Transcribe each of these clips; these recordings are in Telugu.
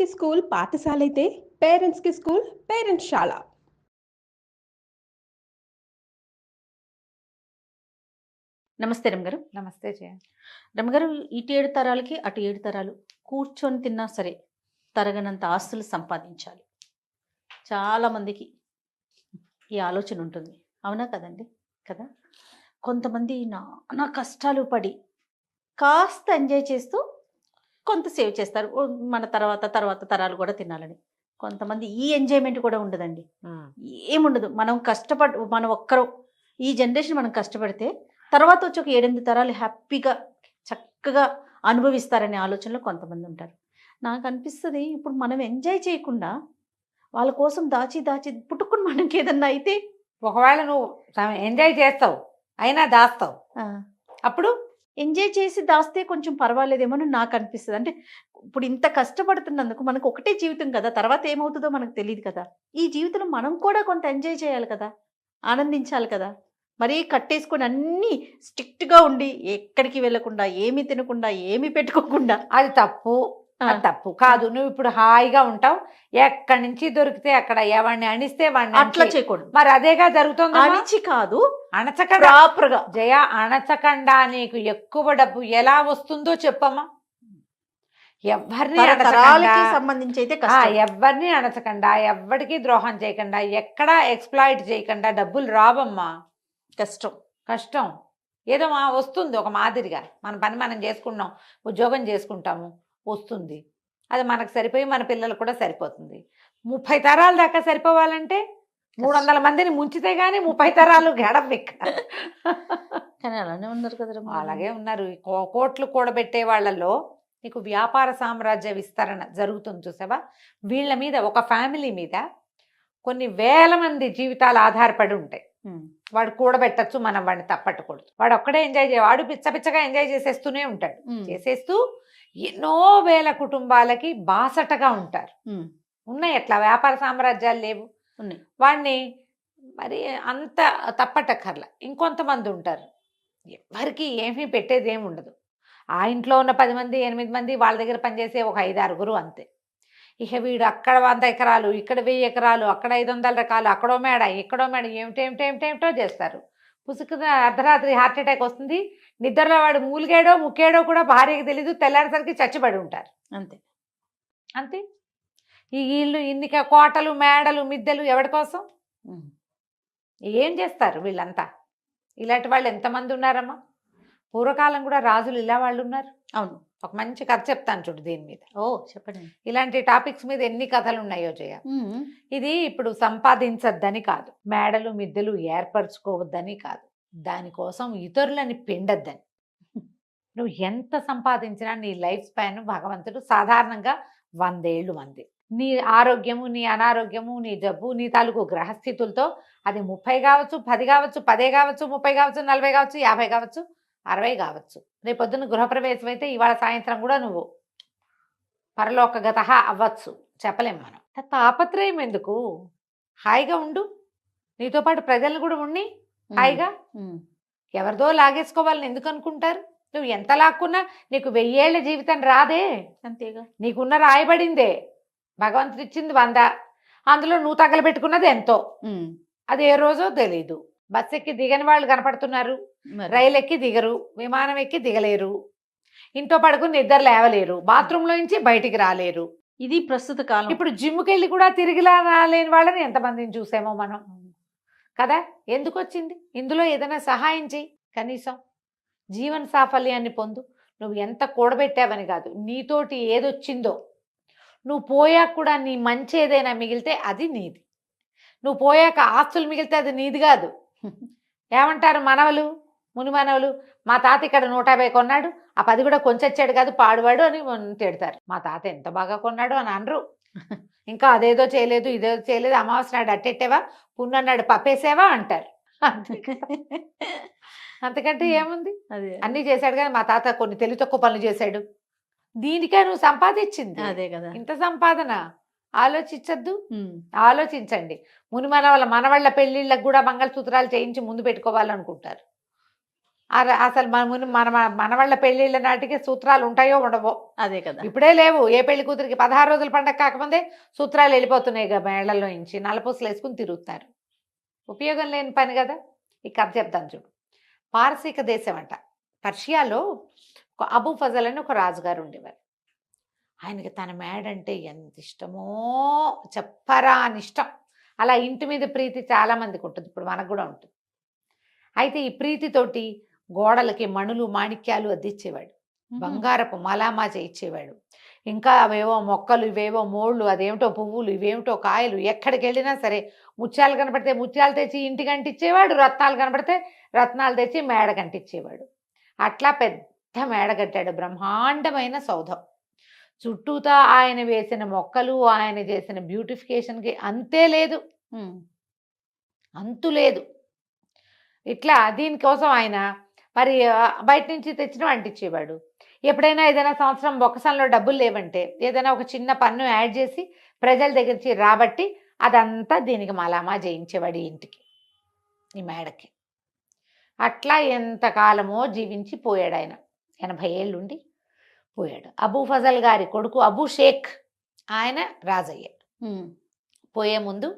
పిల్లలకి స్కూల్ పాఠశాలైతే పేరెంట్స్‌కి స్కూల్ పేరెంట్స్‌శాల. నమస్తే రమ్మగారు. నమస్తే జయ. రమ్మగారు, ఇటు 7 తరాలకి అటు 7 తరాలు కూర్చొని తిన్నా సరే తరగనంత ఆస్తులు సంపాదించాలి. చాలామందికి ఈ ఆలోచన ఉంటుంది. అవునా కదండి? కదా! కొంతమంది నానా కష్టాలు పడి కాస్త ఎంజాయ్ చేస్తూ కొంత సేవ్ చేస్తారు. మన తర్వాత తరాలు కూడా తినాలని. కొంతమంది ఈ ఎంజాయ్‌మెంట్ కూడా ఉండదండి. ఏముండదు. మనం ఒక్కరం ఈ జనరేషన్ మనం కష్టపడితే తర్వాత వచ్చి ఒక 7, 8 తరాలు హ్యాపీగా చక్కగా అనుభవిస్తారనే ఆలోచనలో కొంతమంది ఉంటారు. నాకు అనిపిస్తది ఇప్పుడు మనం ఎంజాయ్ చేయకుండా వాళ్ళ కోసం దాచి పుట్టుకుని మనకి ఏదన్నా అయితే ఒకవేళ నువ్వు ఎంజాయ్ చేస్తావు అయినా దాస్తావు, అప్పుడు ఎంజాయ్ చేసి దాస్తే కొంచెం పర్వాలేదేమో అని నాకు అనిపిస్తుంది. అంటే ఇప్పుడు ఇంత కష్టపడుతున్నందుకు మనకు ఒకటే జీవితం కదా, తర్వాత ఏమవుతుందో మనకు తెలియదు కదా. ఈ జీవితంలో మనం కూడా కొంత ఎంజాయ్ చేయాలి కదా, ఆనందించాలి కదా. మరీ కట్టేసుకొని అన్నీ స్ట్రిక్ట్గా ఉండి ఎక్కడికి వెళ్ళకుండా ఏమి తినకుండా ఏమి పెట్టుకోకుండా అది తప్పు. అది తప్పు కాదు. నువ్వు ఇప్పుడు హాయిగా ఉంటావు, ఎక్కడి నుంచి దొరికితే అక్కడ ఎవరిని అణిస్తే వాడిని అట్లా చేయకూడదు. మరి అదేగా జరుగుతుంది. అణిచి కాదు, అణచకుండా ప్రాపర్గా. జయ, అణచకుండా నీకు ఎక్కువ డబ్బు ఎలా వస్తుందో చెప్పమ్మా. ఎవరిని సంబంధించి అయితే ఎవరిని అణచకుండా, ఎవరికి ద్రోహం చేయకుండా, ఎక్కడా ఎక్స్ప్లాయిట్ చేయకుండా డబ్బులు రావమ్మా. కష్టం ఏదో వస్తుంది ఒక మాదిరిగా. మన పని మనం చేసుకున్నాం, ఉద్యోగం చేసుకుంటాము, వస్తుంది. అది మనకు సరిపోయి మన పిల్లలకు కూడా సరిపోతుంది. 30 తరాల దాకా సరిపోవాలంటే 300 మందిని ముంచితే గానీ 30 తరాలు గడవెక్క. కానీ అలానే ఉన్నారు కదా. అలాగే ఉన్నారు. కోట్లు కూడబెట్టే వాళ్ళలో నీకు వ్యాపార సామ్రాజ్య విస్తరణ జరుగుతుంది చూసావా. వీళ్ళ మీద, ఒక ఫ్యామిలీ మీద కొన్ని వేల మంది జీవితాలు ఆధారపడి ఉంటాయి. వాడు కూడబెట్టచ్చు, మనం వాడిని తప్పట్టకూడదు. వాడు ఒక్కడే ఎంజాయ్ వాడు పిచ్చగా ఎంజాయ్ చేసేస్తూనే ఉంటాడు. చేసేస్తూ ఎన్నో వేల కుటుంబాలకి బాసటగా ఉంటారు. ఉన్నాయి అట్లా వ్యాపార సామ్రాజ్యాలు లేవు. వాడిని మరి అంత తప్పటక్కర్లా. ఇంకొంతమంది ఉంటారు, ఎవరికి ఏమీ పెట్టేది ఏమి ఉండదు. ఆ ఇంట్లో ఉన్న 10 మంది 8 మంది వాళ్ళ దగ్గర పనిచేసే ఒక 5, 6 అంతే. ఇక వీడు అక్కడ 100 ఎకరాలు, ఇక్కడ 1000 ఎకరాలు, అక్కడ 500 రకాలు, అక్కడో మేడ ఇక్కడో మేడ, ఏమిటేమిటో చేస్తారు. పుసుకున అర్ధరాత్రి హార్ట్ అటాక్ వస్తుంది. నిద్రలో వాడు మూలిగాడో ముక్కేడో కూడా భార్యకి తెలీదు. తెల్లారేసరికి చచ్చిపడి ఉంటారు. అంతే. ఈ ఇల్లు ఇన్ని కోటలు మేడలు మిద్దెలు ఎవరి కోసం? ఏం చేస్తారు వీళ్ళంతా? ఇలాంటి వాళ్ళు ఎంతమంది ఉన్నారమ్మా. పూర్వకాలం కూడా రాజులు ఇలా వాళ్ళు ఉన్నారు. అవును. ఒక మంచి కథ చెప్తాను చూడు దీని మీద. చెప్పండి. ఇలాంటి టాపిక్స్ మీద ఎన్ని కథలు ఉన్నాయో జయ. ఇది ఇప్పుడు సంపాదించద్దని కాదు, మేడలు మిద్దెలు ఏర్పరచుకోవద్దని కాదు, దానికోసం ఇతరులని పిండద్దని. నువ్వు ఎంత సంపాదించినా నీ లైఫ్ స్పాన్ భగవంతుడు సాధారణంగా 100 ఏళ్ళు మంది. నీ ఆరోగ్యము, నీ అనారోగ్యము, నీ జబ్బు, నీ తాలూకు గ్రహస్థితులతో అది 30 కావచ్చు, 10 కావచ్చు, 10 కావచ్చు, 30 కావచ్చు, 40 కావచ్చు, 50 కావచ్చు, 60 కావచ్చు. రేపొద్దున గృహప్రవేశం అయితే ఇవాళ సాయంత్రం కూడా నువ్వు పరలోకగత అవ్వచ్చు, చెప్పలేం మనం. తాపత్రయం ఎందుకు? హాయిగా ఉండు, నీతో పాటు ప్రజలను కూడా ఉండి హాయిగా. ఎవరిదో లాగేసుకోవాలని ఎందుకు అనుకుంటారు? నువ్వు ఎంత లాక్కున్నా నీకు 1000 ఏళ్ల జీవితం రాదే. అంతేగా. నీకున్న రాయబడిందే. భగవంతుడు ఇచ్చింది 100, అందులో నువ్వు తగలబెట్టుకున్నది ఎంతో. అది ఏ రోజో తెలీదు. బస్ ఎక్కి దిగని వాళ్ళు కనపడుతున్నారు, రైలు ఎక్కి దిగరు, విమానం ఎక్కి దిగలేరు, ఇంట్లో పడుకుని నిద్ర లేవలేరు, బాత్రూంలో నుంచి బయటికి రాలేరు. ఇది ప్రస్తుత కాలం. ఇప్పుడు జిమ్కి వెళ్ళి కూడా తిరిగి రాలేని వాళ్ళని ఎంతమందిని చూసామో మనం కదా. ఎందుకు వచ్చింది? ఇందులో ఏదైనా సహాయం చెయ్యి, కనీసం జీవన సాఫల్యాన్ని పొందు. నువ్వు ఎంత కూడబెట్టావని కాదు, నీతోటి ఏదొచ్చిందో నువ్వు పోయాక కూడా నీ మంచి ఏదైనా మిగిలితే అది నీది. నువ్వు పోయాక ఆస్తులు మిగిలితే అది నీది కాదు. ఏమంటారు మనవలు, ముని మనవలు, మా తాత ఇక్కడ 150 కొన్నాడు, ఆ 10 కూడా కొంచెచ్చాడు కాదు పాడువాడు అని తిడతారు. మా తాత ఎంత బాగా కొన్నాడు అని అనరు. ఇంకా అదేదో చేయలేదు, ఇదేదో చేయలేదు, అమావాస్య నాడు అట్టెట్టేవా, పున్నన్నాడు పప్పేసేవా అంటారు. అంతకంటే ఏముంది? అన్నీ చేశాడు కానీ మా తాత కొన్ని తెలివి తక్కువ పనులు చేశాడు. దీనికే నువ్వు సంపాదించింది అదే కదా. ఇంత సంపాదన ఆలోచించద్దు. ఆలోచించండి. ముని మనవాళ్ళ పెళ్లిళ్ళకు కూడా మంగళసూత్రాలు చేయించి ముందు పెట్టుకోవాలనుకుంటారు. అసలు మన మనవాళ్ళ పెళ్ళిళ్ళ నాటికి సూత్రాలు ఉంటాయో ఉండవో. అదే కదా. ఇప్పుడే లేవు. ఏ పెళ్లి కూతురికి 16 రోజుల పండగ కాకముందే సూత్రాలు వెళ్ళిపోతున్నాయి మేళ్లలో నుంచి, నల్లపూసలు వేసుకుని తిరుగుతున్నారు. ఉపయోగం లేని పని కదా. ఈ కథ చెప్తాను చూడు. పారసీక దేశం అంట, పర్షియాలో ఒక అబూ ఫజల్ అని ఒక రాజుగారు ఉండేవారు. ఆయనకి తన మేడంటే ఎంత ఇష్టమో చెప్పరా అని ఇష్టం. అలా ఇంటి మీద ప్రీతి చాలా మందికి ఉంటుంది, ఇప్పుడు మనకు కూడా ఉంటుంది. అయితే ఈ ప్రీతితోటి గోడలకి మణులు మాణిక్యాలు అద్దిచ్చేవాడు, బంగారపు మలామా చేయించేవాడు. ఇంకా అవేవో మొక్కలు, ఇవేవో మోళ్ళు, అదేమిటో పువ్వులు, ఇవేమిటో కాయలు. ఎక్కడికి వెళ్ళినా సరే ముత్యాలు కనపడితే ముత్యాలు తెచ్చి ఇంటికి అంటించేవాడు, రత్నాలు కనపడితే రత్నాలు తెచ్చి మేడ కంటించేవాడు. అట్లా పెద్ద మేడ కట్టాడు, బ్రహ్మాండమైన సౌధం. చుట్టూతా ఆయన వేసిన మొక్కలు, ఆయన చేసిన బ్యూటిఫికేషన్కి అంతే లేదు, అంతు లేదు. ఇట్లా దీనికోసం ఆయన మరి బయట నుంచి తెచ్చిన అంటించేవాడు. ఎప్పుడైనా ఏదైనా సంవత్సరం బొక్కసంలో డబ్బులు లేవంటే ఏదైనా ఒక చిన్న పన్ను యాడ్ చేసి ప్రజల దగ్గర నుంచి రాబట్టి అదంతా దీనికి మలామా చేయించేవాడు ఈ ఇంటికి, ఈ మేడకి. అట్లా ఎంతకాలమో జీవించి పోయాడు ఆయన. 80 ఏళ్ళుండి పోయాడు. అబూ ఫజల్ గారి కొడుకు అబూ షేక్ ఆయన రాజయ్యాడు. పోయే ముందు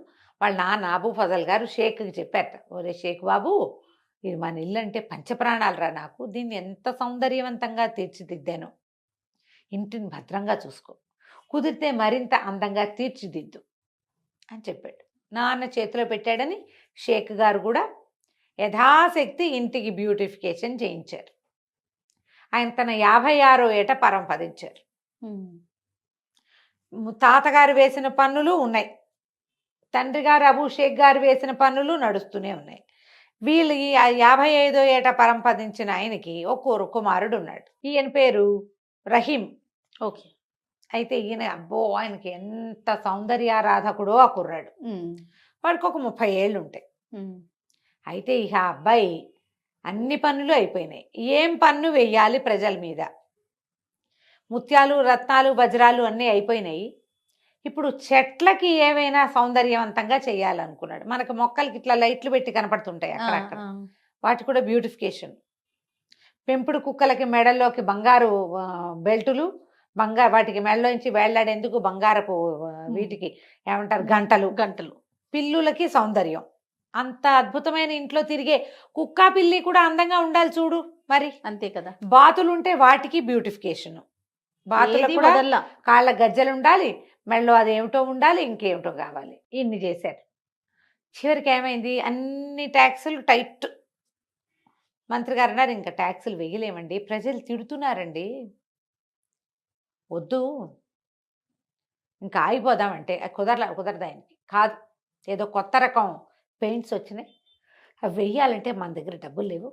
వాళ్ళ నాన్న అబూ ఫజల్ గారు షేక్కి చెప్పారట, ఒరే షేక్ బాబు, ఇది మన ఇల్లు అంటే పంచప్రాణాలు రా నాకు, దీన్ని ఎంత సౌందర్యవంతంగా తీర్చిదిద్దాను, ఇంటిని భద్రంగా చూసుకో, కుదిరితే మరింత అందంగా తీర్చిదిద్దు అని చెప్పాడు. నాన్న చేతిలో పెట్టాడని షేక్ గారు కూడా యథాశక్తి ఇంటికి బ్యూటిఫికేషన్ చేయించారు. ఆయన తన 56వ ఏట పరంపదించారు. తాతగారు వేసిన పన్నులు ఉన్నాయి, తండ్రి గారు అబూ షేక్ గారు వేసిన పన్నులు నడుస్తూనే ఉన్నాయి. వీళ్ళు ఈ 55వ ఏట పరంపదించిన ఆయనకి ఒక కుమారుడు ఉన్నాడు. ఈయన పేరు రహీం. ఓకే. అయితే ఈయన అబ్బో ఆయనకి ఎంత సౌందర్యారాధకుడో ఆ కుర్రాడు. వాడికి ఒక 30 ఏళ్ళు ఉంటాయి. అయితే ఇక ఆ అబ్బాయి అన్ని పన్నులు అయిపోయినాయి. ఏం పన్ను వెయ్యాలి ప్రజల మీద? ముత్యాలు, రత్నాలు, వజ్రాలు అన్నీ అయిపోయినాయి. ఇప్పుడు చెట్లకి ఏమైనా సౌందర్యవంతంగా చేయాలనుకున్నాడు. మనకు మొక్కలకి ఇట్లా లైట్లు పెట్టి కనపడుతుంటాయి అక్కడక్కడ, వాటి కూడా బ్యూటిఫికేషన్. పెంపుడు కుక్కలకి మెడల్లోకి బంగారు బెల్టులు, వాటికి మెడలోంచి వేళ్లాడేందుకు బంగారపు వీటికి ఏమంటారు గంటలు. పిల్లులకి సౌందర్యం. అంత అద్భుతమైన ఇంట్లో తిరిగే కుక్క పిల్లి కూడా అందంగా ఉండాలి చూడు మరి. అంతే కదా. బాతులుంటే వాటికి బ్యూటిఫికేషన్. బాతులు కూడా కాళ్ళ గజ్జలు ఉండాలి, మెడలో అదేమిటో ఉండాలి, ఇంకేమిటో కావాలి. ఇన్ని చేశారు. చివరికి ఏమైంది, అన్ని ట్యాక్సులు టైట్. మంత్రి గారు అన్నారు, ఇంకా ట్యాక్సులు వేయలేమండి, ప్రజలు తిడుతున్నారండి, వద్దు ఇంకా ఆగిపోదామంటే కుదరదు ఆయనకి. కాదు, ఏదో కొత్త రకం పెయింట్స్ వచ్చినాయి, అవి వెయ్యాలంటే మన దగ్గర డబ్బులు లేవు,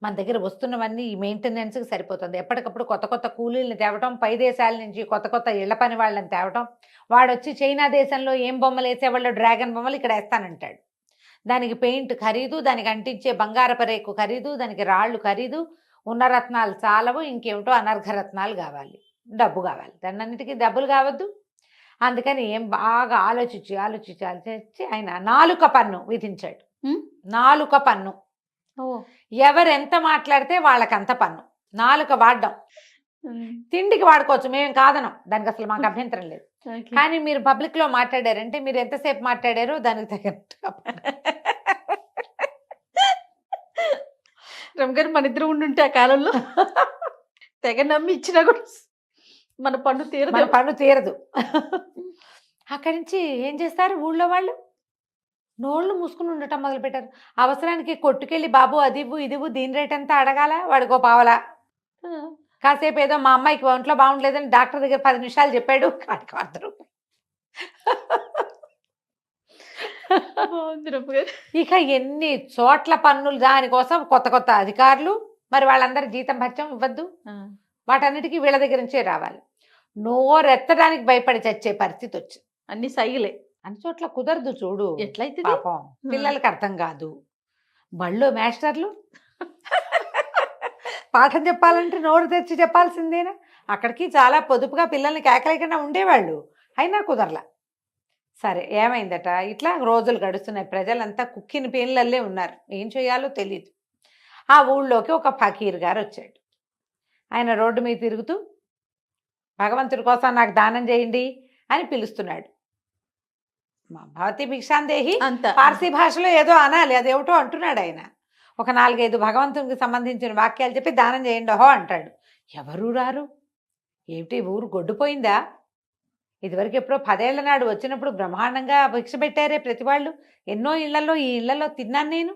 మన దగ్గర వస్తున్నవన్నీ ఈ మెయింటెనెన్స్కి సరిపోతుంది. ఎప్పటికప్పుడు కొత్త కొత్త కూలీలను తేవటం, పై దేశాల నుంచి కొత్త కొత్త ఇళ్ల పని వాళ్ళని తేవటం. వాడొచ్చి చైనా దేశంలో ఏం బొమ్మలు వేసేవాళ్ళు డ్రాగన్ బొమ్మలు ఇక్కడ వేస్తానంటాడు. దానికి పెయింట్ ఖరీదు, దానికి అంటించే బంగారపు రేకు ఖరీదు, దానికి రాళ్ళు ఖరీదు, ఉన్న రత్నాలు చాలవు, ఇంకేమిటో అనర్ఘరత్నాలు కావాలి, డబ్బు కావాలి. దాన్నింటికి డబ్బులు కావద్దు. అందుకని ఏం బాగా ఆలోచించి ఆయన 4 పన్ను విధించాడు. 4 పన్ను. ఎవరెంత మాట్లాడితే వాళ్ళకంత పన్ను. 4 వాడడం. తిండికి వాడుకోవచ్చు, మేమేం కాదనం, దానికి అసలు మాకు అభ్యంతరం లేదు. కానీ మీరు పబ్లిక్ లో మాట్లాడారంటే మీరు ఎంతసేపు మాట్లాడారో దానికి తగ్గట్టుగా రమగారు మన ఇద్దరు ఉండుంటే ఆ కాలంలో తెగ నమ్మి ఇచ్చినా కూడా మన పన్ను తీరదు. అక్కడి నుంచి ఏం చేస్తారు, ఊళ్ళో వాళ్ళు నోళ్ళు మూసుకుని ఉండటం మొదలుపెట్టారు. అవసరానికి కొట్టుకెళ్ళి బాబు అది ఇవ్వు ఇది ఇవ్వు, దీని రేట్ ఎంత అడగాల, వాడికో పావలా. కాసేపు ఏదో మా అమ్మాయికి ఒంట్లో బాగుండలేదని డాక్టర్ దగ్గర 10 నిమిషాలు చెప్పాడు, కాడికి 100 రూపాయలు. ఇక ఎన్ని చోట్ల పన్నులు, దానికోసం కొత్త కొత్త అధికారులు. మరి వాళ్ళందరూ జీతం భత్యం ఇవ్వద్దు, వాటన్నిటికీ వీళ్ళ దగ్గర నుంచే రావాలి. నోరెత్తడానికి భయపడి చచ్చే పరిస్థితి వచ్చింది. అన్ని సైగులే, అన్ని చోట్ల కుదరదు చూడు. ఎట్లయితే పాపం పిల్లలకి అర్థం కాదు. బళ్ళో మాస్టర్లు పాఠం చెప్పాలంటే నోరు తెచ్చి చెప్పాల్సిందేనా? అక్కడికి చాలా పొదుపుగా పిల్లల్ని కేకలేకుండా ఉండేవాళ్ళు, అయినా కుదరలా. సరే ఏమైందట, ఇట్లా రోజులు గడుస్తున్నాయి. ప్రజలంతా కుక్కిన పేన్లల్లే ఉన్నారు, ఏం చేయాలో తెలియదు. ఆ ఊళ్ళోకి ఒక ఫకీర్ గారు వచ్చాడు. ఆయన రోడ్డు మీద తిరుగుతూ భగవంతుడి కోసం నాకు దానం చేయండి అని పిలుస్తున్నాడు. మా భవతి భిక్షాందేహి అంత పార్సీ భాషలో ఏదో అనాలి, అదేమిటో అంటున్నాడు ఆయన. ఒక 4-5 భగవంతునికి సంబంధించిన వాక్యాలు చెప్పి దానం చేయండి ఓహో అంటాడు. ఎవరు రారు. ఏమిటి ఊరు గొడ్డుపోయిందా? ఇదివరకు ఎప్పుడో 10 ఏళ్ల నాడు వచ్చినప్పుడు బ్రహ్మాండంగా భిక్ష పెట్టారే ప్రతి వాళ్ళు. ఎన్నో ఇళ్లలో ఈ ఇళ్లలో తిన్నాను నేను.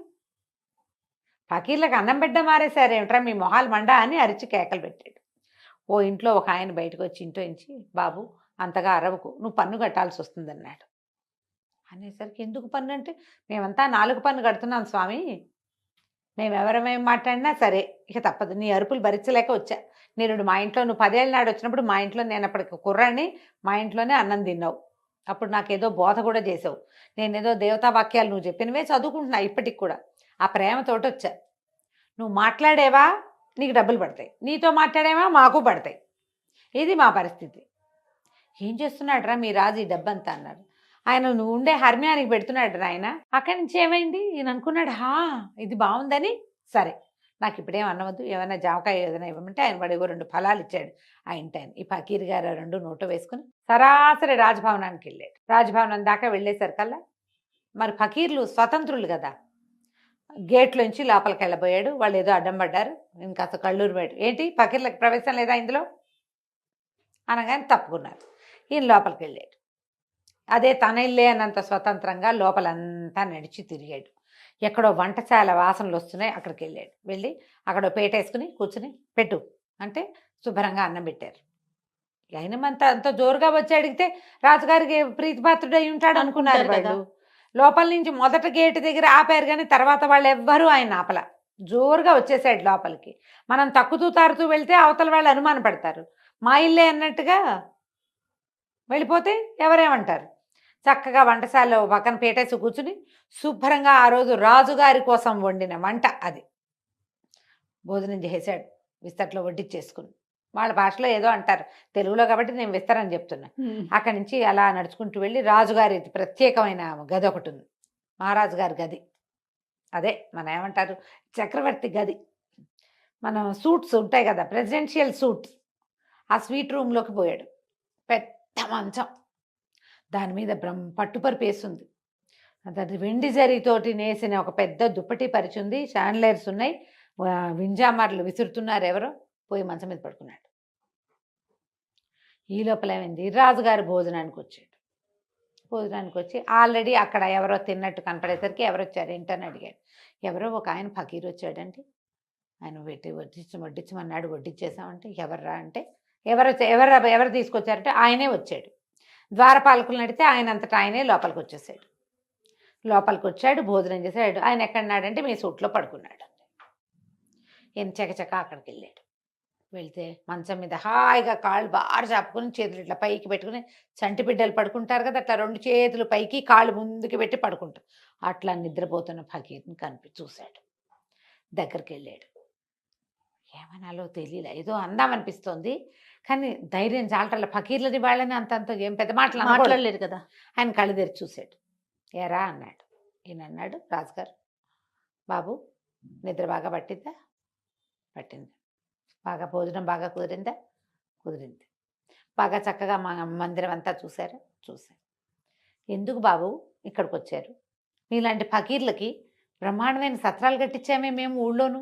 ఫకీర్లకు అన్నం బిడ్డ మారేశారేమిట్రా మీ మొహాలు మండ అని అరిచి కేకలు పెట్టాడు. ఓ ఇంట్లో ఒక ఆయన బయటకు వచ్చి ఇంట్లో నుంచి, బాబు అంతగా అరవకు, నువ్వు పన్ను కట్టాల్సి వస్తుందన్నాడు. అనేసరికి ఎందుకు పన్ను అంటే, మేమంతా 4 పన్ను కడుతున్నాం స్వామి, మేము ఎవరమేం మాట్లాడినా సరే ఇక తప్పదు, నీ అరుపులు భరించలేక వచ్చా. నేను మా ఇంట్లో నువ్వు 10 ఏళ్ళ నాడు వచ్చినప్పుడు మా ఇంట్లో నేను అప్పటికి కుర్రాన్ని, మా ఇంట్లోనే అన్నం తిన్నావు. అప్పుడు నాకేదో బోధ కూడా చేసావు. నేనేదో దేవతా వాక్యాలు నువ్వు చెప్పినవే చదువుకుంటున్నా ఇప్పటికి కూడా. ఆ ప్రేమతోటి వచ్చా. నువ్వు మాట్లాడేవా నీకు డబ్బులు పడతాయి, నీతో మాట్లాడేవా మాకు పడతాయి. ఇది మా పరిస్థితి. ఏం చేస్తున్నాడు రా మీ రాజు ఈ డబ్బంతా అన్నాడు. ఆయన నువ్వు ఉండే హర్మ్యానికి పెడుతున్నాడు ఆయన. అక్కడి నుంచి ఏమైంది ఈయన అనుకున్నాడు, ఇది బాగుందని, సరే నాకు ఇప్పుడేం అన్నవద్దు, ఏమైనా జామకాయ ఏదైనా ఇవ్వమంటే ఆయన వాడు 2 ఫలాలు ఇచ్చాడు ఆ ఇంటాయన. ఈ ఫకీర్ గారు 2 నోట్లో వేసుకుని సరాసరి రాజభవనానికి వెళ్ళాడు. రాజభవనం దాకా వెళ్ళేసరికల్లా మరి ఫకీర్లు స్వతంత్రులు కదా, గేట్లోంచి లోపలికి వెళ్ళబోయాడు. వాళ్ళు ఏదో అడ్డం పడ్డారు. ఇంకాస్త కళ్ళూరు పోయాడు. ఏంటి ఫకీర్లకు ప్రవేశం లేదా ఇందులో అనగానే తప్పుకున్నారు. ఈయన లోపలికి వెళ్ళాడు. అదే తన ఇల్లే అన్నంత స్వతంత్రంగా లోపలంతా నడిచి తిరిగాడు. ఎక్కడో వంటశాల వాసనలు వస్తున్నాయి, అక్కడికి వెళ్ళాడు. వెళ్ళి అక్కడ పేట వేసుకుని కూర్చుని పెట్టు అంటే శుభ్రంగా అన్నం పెట్టారు. అయినమంతా అంత జోరుగా వచ్చి అడిగితే రాజుగారికి ప్రీతిపాత్రుడై ఉంటాడు అనుకున్నారు వాళ్ళు. లోపల నుంచి మొదట గేటు దగ్గర ఆపారు, కానీ తర్వాత వాళ్ళు ఎవ్వరూ ఆయన ఆపల. జోరుగా వచ్చేసాడు లోపలికి. మనం తక్కుతూ తారుతూ వెళ్తే అవతల వాళ్ళు అనుమాన పడతారు. మా ఇల్లే అన్నట్టుగా వెళ్ళిపోతే ఎవరేమంటారు. చక్కగా వంటశాలలో పక్కన పేటేసి కూర్చుని శుభ్రంగా ఆ రోజు రాజుగారి కోసం వండిన వంట అది భోజనం చేసాడు. విస్తట్లో వడ్డిచ్చేసుకుని, వాళ్ళ భాషలో ఏదో అంటారు, తెలుగులో కాబట్టి నేను విస్తరని చెప్తున్నా. అక్కడి నుంచి అలా నడుచుకుంటూ వెళ్ళి రాజుగారి ప్రత్యేకమైన గది ఒకటి ఉంది, మహారాజు గారి గది. అదే మన ఏమంటారు చక్రవర్తి గది. మనం సూట్స్ ఉంటాయి కదా, ప్రెసిడెన్షియల్ సూట్స్, ఆ స్వీట్ రూమ్లోకి పోయాడు. పెద్ద మంచం, దాని మీద పట్టుపరుపు వేసింది. అది వెండి జరీతోటి నేసిన ఒక పెద్ద దుప్పటి పరిచింది. షాండ్లైర్స్ ఉన్నాయి, వింజామార్లు విసురుతున్నారు ఎవరో. పోయి మంచం మీద పడుకున్నాడు. ఈ లోపల ఏమైంది, రాజుగారు భోజనానికి వచ్చాడు. భోజనానికి వచ్చి ఆల్రెడీ అక్కడ ఎవరో తిన్నట్టు కనపడేసరికి ఎవరు వచ్చారు ఏంటని అడిగాడు. ఎవరో ఒక ఆయన ఫకీర్ వచ్చాడంటే, ఆయన వడ్డించమన్నాడు, వడ్డించేసామంటే ఎవర్రా అంటే ఎవరు తీసుకొచ్చారంటే ఆయనే వచ్చాడు. ద్వారపాలకులు నడితే ఆయన అంతటా ఆయనే లోపలికి వచ్చేసాడు. లోపలికి వచ్చాడు, భోజనం చేశాడు. ఆయన ఎక్కడున్నాడంటే మీ సూట్లో పడుకున్నాడు. ఈయన చకచక అక్కడికి వెళ్ళాడు. వెళ్తే మంచం మీద హాయిగా కాళ్ళు బాగా చాపుకుని చేతులు ఇట్లా పైకి పెట్టుకుని, చంటి బిడ్డలు పడుకుంటారు కదా అట్లా 2 చేతులు పైకి కాళ్ళు ముందుకు పెట్టి పడుకుంటారు. అట్లా నిద్రపోతున్న ఫకీర్ని చూశాడు. దగ్గరికి వెళ్ళాడు. ఏమనాలో తెలియలే, ఏదో అందామనిపిస్తోంది కానీ ధైర్యం చాలటల్ల. ఫకీర్లని వాళ్ళని అంతంత ఏం పెద్ద మాటలు మాట్లాడలేరు కదా. ఆయన కళ్ళు తెరిచి చూశాడు. ఏరా అన్నాడు. ఈయన అన్నాడు, రాజుగారు బాబు నిద్ర బాగా పట్టిందా? పట్టింది. బాగా భోజనం బాగా కుదిరిందా? కుదిరింది. బాగా చక్కగా మందిరం అంతా చూశారా? చూశారు. ఎందుకు బాబు ఇక్కడికి వచ్చారు? మీలాంటి ఫకీర్లకి బ్రహ్మాండమైన సత్రాలు కట్టించామే మేము ఊళ్ళోను.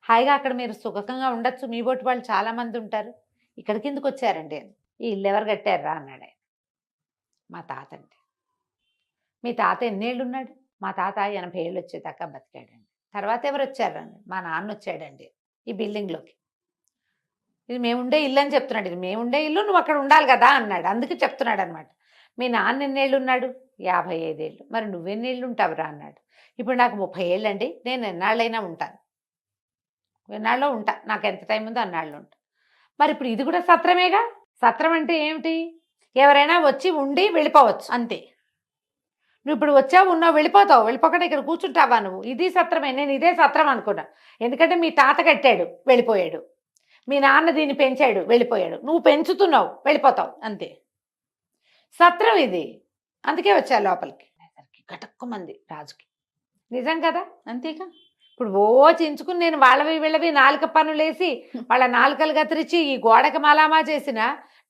హాయిగా అక్కడ మీరు సుఖంగా ఉండొచ్చు, మీ బోటి వాళ్ళు చాలామంది ఉంటారు. ఇక్కడికి ఎందుకు వచ్చారండి? ఈ ఇల్లు ఎవరు కట్టారా అన్నాడు ఆయన. మా తాత అండి. మీ తాత ఎన్నేళ్ళు ఉన్నాడు? మా తాత 80 ఏళ్ళు వచ్చేదాకా బతికాడండి. తర్వాత ఎవరు వచ్చారు అన్నాడు. మా నాన్న వచ్చాడండి ఈ బిల్డింగ్లోకి. ఇది మేముండే ఇల్లు అని చెప్తున్నాడు. ఇది మేముండే ఇల్లు, నువ్వు అక్కడ ఉండాలి కదా అన్నాడు. అందుకే చెప్తున్నాడు అనమాట. మీ నాన్న ఎన్నేళ్ళు ఉన్నాడు? 55 ఏళ్ళు. మరి నువ్వెన్నేళ్ళు ఉంటావురా అన్నాడు. ఇప్పుడు నాకు 30 ఏళ్ళు అండి, నేను ఎన్నాళ్ళైనా ఉంటాను, ఎన్నాళ్ళు ఉంటా, నాకు ఎంత టైం ఉందో అన్నాళ్ళు ఉంటా. మరి ఇప్పుడు ఇది కూడా సత్రమేగా. సత్రం అంటే ఏమిటి? ఎవరైనా వచ్చి ఉండి వెళ్ళిపోవచ్చు అంతే. నువ్వు ఇప్పుడు వచ్చావు, ఉన్నావు, వెళ్ళిపోతావు. వెళ్ళిపోకుండా ఇక్కడ కూర్చుంటావా నువ్వు? ఇది సత్రమే. నేను ఇదే సత్రం అనుకున్నా. ఎందుకంటే మీ తాత కట్టాడు, వెళ్ళిపోయాడు. మీ నాన్న దీన్ని పెంచాడు, వెళ్ళిపోయాడు. నువ్వు పెంచుతున్నావు, వెళ్ళిపోతావు అంతే. సత్రం ఇది. అందుకే వచ్చా లోపలికి. గటక్కుమంది రాజుకి. నిజం కదా? అంతేగా. ఇప్పుడు ఓ చించుకుని నేను వాళ్ళవి వీళ్ళవి నాలుక పనులేసి వాళ్ళ నాలుకలు కత్తిరించి ఈ గోడకి మలామా చేసిన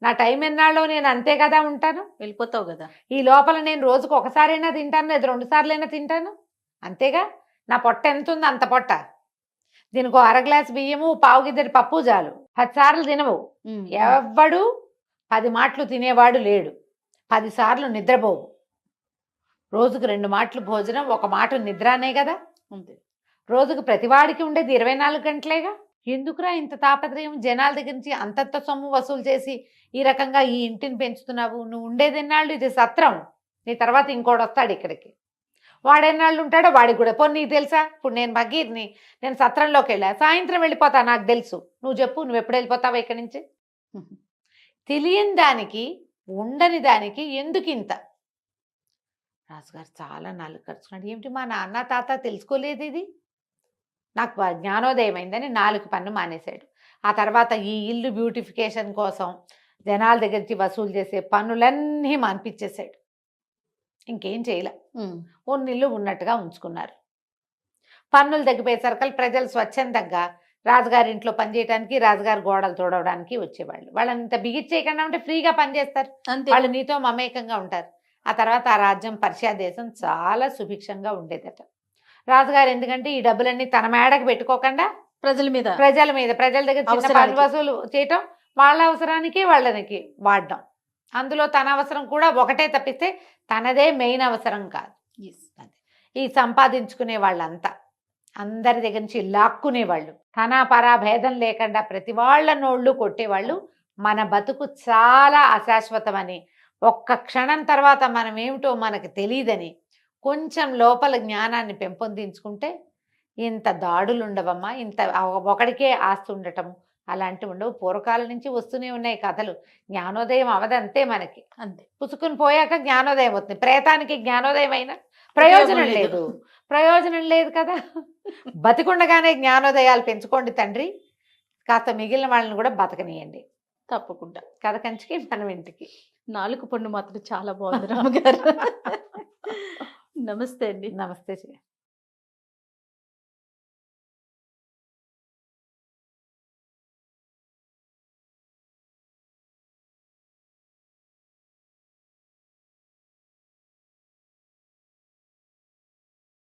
నా టైం ఎన్నాళ్ళో నేను అంతే కదా ఉంటాను. వెళ్ళిపోతావు కదా. ఈ లోపల నేను రోజుకు ఒకసారైనా తింటాను, లేదా 2 సార్లైనా తింటాను, అంతేగా. నా పొట్ట ఎంత ఉంది అంత పొట్ట. దీనికి 1/2 గ్లాస్ బియ్యము, పావు గిద్దెడి పప్పు చాలు. 10 సార్లు తినవు. ఎవ్వడు 10 మాటలు తినేవాడు లేడు. 10 సార్లు నిద్రపోవు. రోజుకు 2 మాటలు భోజనం, 1 మాట నిద్ర అనే కదా. అంతే. రోజుకు ప్రతివాడికి ఉండేది 24 గంటలేగా. ఎందుకురా ఇంత తాపత్రయం? జనాల దగ్గర నుంచి అంతంత సొమ్ము వసూలు చేసి ఈ రకంగా ఈ ఇంటిని పెంచుతున్నావు. నువ్వు ఉండేది ఎన్నాళ్ళు? ఇది సత్రం. నీ తర్వాత ఇంకోటి వస్తాడు ఇక్కడికి. వాడెన్నాళ్ళు ఉంటాడో వాడికి కూడా. పోనీ నీకు తెలుసా? ఇప్పుడు నేను భగీర్ని, నేను సత్రంలోకి వెళ్ళా, సాయంత్రం వెళ్ళిపోతా, నాకు తెలుసు. నువ్వు చెప్పు, నువ్వు ఎప్పుడు వెళ్ళిపోతావా ఇక్కడి నుంచి? తెలియని దానికి, ఉండని దానికి ఎందుకు ఇంత? రాజుగారు చాలా నాలుగు ఖర్చుకున్నాడు. ఏమిటి మా నాన్న తాత తెలుసుకోలేదు ఇది? నాకు జ్ఞానోదయం అయిందని 4 పన్ను మానేశాడు. ఆ తర్వాత ఈ ఇల్లు బ్యూటిఫికేషన్ కోసం జనాల దగ్గర నుంచి వసూలు చేసే పన్నులన్నీ మాన్పించేశాడు. ఇంకేం చేయలే. ఇల్లు ఉన్నట్టుగా ఉంచుకున్నారు. పన్నులు తగ్గిపోయేసరికి ప్రజలు స్వచ్ఛందంగా రాజుగారి ఇంట్లో పనిచేయడానికి, రాజుగారి గోడలు తోడవడానికి వచ్చేవాళ్ళు. వాళ్ళని ఇంత బిగిచ్చేయకుండా ఉంటే ఫ్రీగా పనిచేస్తారు. వాళ్ళు నీతో మమేకంగా ఉంటారు. ఆ తర్వాత ఆ రాజ్యం పర్షియా దేశం చాలా సుభిక్షంగా ఉండేదట. రాజుగారు ఎందుకంటే ఈ డబ్బులన్నీ తన మేడకు పెట్టుకోకుండా ప్రజల మీద ప్రజల దగ్గర చిన్న పన్ను వసూలు చేయటం, వాళ్ళ అవసరానికి వాళ్ళకి వాడడం. అందులో తన అవసరం కూడా ఒకటే తప్పిస్తే తనదే మెయిన్ అవసరం కాదు. ఈ సంపాదించుకునే వాళ్ళంతా అందరి దగ్గర నుంచి లాక్కునేవాళ్ళు, తన పరా భేదం లేకుండా ప్రతి వాళ్ళ నోళ్ళు కొట్టేవాళ్ళు. మన బతుకు చాలా అశాశ్వతమని, ఒక్క క్షణం తర్వాత మనం ఏమిటో మనకు తెలియదని కొంచెం లోపల జ్ఞానాన్ని పెంపొందించుకుంటే ఇంత దాడులు ఉండవమ్మా. ఇంత ఒకడికే ఆస్తి ఉండటం అలాంటివి ఉండవు. పూర్వకాలం నుంచి వస్తూనే ఉన్నాయి కథలు. జ్ఞానోదయం అవదంతే మనకి. అంతే. పుసుకుని పోయాక జ్ఞానోదయం అవుతుంది. ప్రేతానికి జ్ఞానోదయం అయినా ప్రయోజనం లేదు కదా. బతికుండగానే జ్ఞానోదయాలు పెంచుకోండి తండ్రి. కాస్త మిగిలిన వాళ్ళని కూడా బతకనియండి. తప్పకుండా. కథ కంచికి మనం ఇంటికి. 4 పన్ను మాత్రం చాలా బాగుంది రామగారు. నమస్తే అండి. నమస్తే.